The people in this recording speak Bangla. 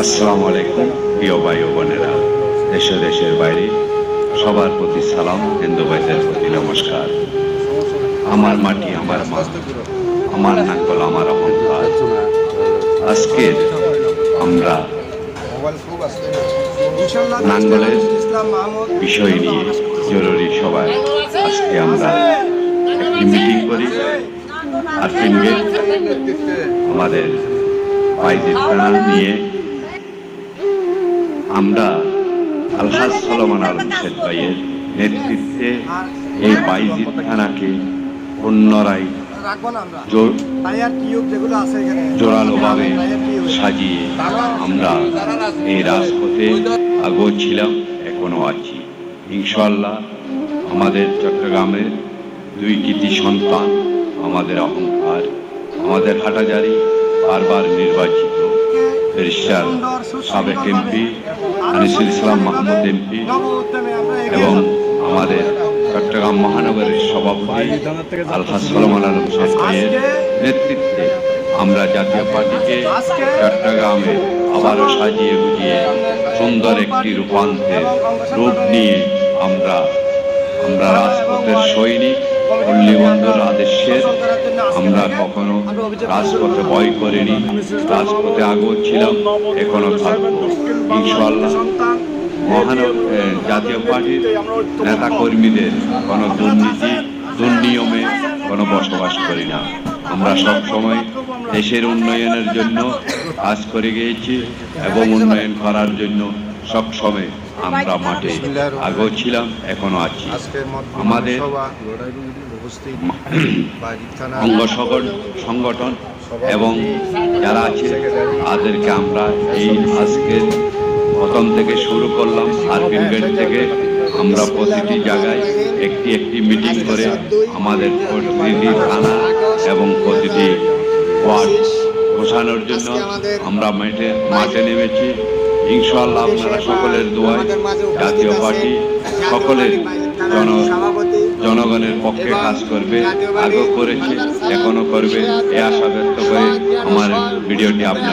আসসালামু আলাইকুম প্রিয় ভাই ও বোনেরা, দেশে দেশের বাইরে সবার প্রতি সালাম, হিন্দু ভাইদের প্রতি নমস্কার। আমার মাটি আমার মা, আমার নাঙ্গল আমার অহংকার। আজকে আমরা নাঙ্গলের বিষয় নিয়ে জরুরি সভায় আজকে আমরা একটি মিটিং করি। আর আমাদের বাইজিদ থানা নিয়ে আমরা আলহাজ সলমান আলম শেখ ভাইয়ের নেতৃত্বে এই বাইজিদ থানাকে পুনরায় জোরালোভাবে সাজিয়ে আমরা এই রাজপথে আগোচ্ছিলাম, এখনো আছি। ইনশাআল্লাহ আমাদের চট্টগ্রামের দুই কৃতি সন্তান, আমাদের অহংকার, আমাদের হাটাজারি বারবার নির্বাচিত ব্যারিস্টার সাবেক এমপি আনিসুল ইসলাম মাহমুদ এমপি এবং আমাদের চট্টগ্রাম মহানগরের সভাপতি আলহাজ সলমান আলম শেখ ভাইয়ের নেতৃত্বে আমরা জাতীয় পার্টিকে চট্টগ্রামে আবারও সাজিয়ে গুজিয়ে সুন্দর একটি রূপান্তরের রূপ নিয়ে আমরা রাজপথের সৈনিক, পল্লীবন্দর আদেশের আমরা কখনো রাজপথে ভয় করিনি, রাজপথে আগোচ্ছিলাম, এখনো থাকবো ইনশাআল্লাহ। জাতীয় পার্টির নেতা কর্মীদের কোনো দুর্নীতি দুর্নিয়মে কোনো বসবাস করি না। আমরা সবসময় দেশের উন্নয়নের জন্য কাজ করে গিয়েছি এবং উন্নয়ন করার জন্য সবসময় আমরা মাঠে আগোচ্ছিলাম, এখনো আছি। আমাদের অঙ্গ সংগঠন এবং যারা আছে তাদেরকে আমরা এই আজকের প্রথম থেকে শুরু করলাম। আরপিন গেট থেকে আমরা প্রতিটি জায়গায় একটি একটি মিটিং করে আমাদের প্রতিটি থানা এবং প্রতিটি ওয়ার্ড ঘোষানোর জন্য আমরা মাঠে নেমেছি। ইনশাআল্লাহ আপনারা সকলের দোয়ায় জাতীয় পার্টি সকলের জনগণের পক্ষে কাজ করবে, আগেও করেছে, এখনো করবে, এ আশা ব্যক্ত করে আমার ভিডিওটি আপনার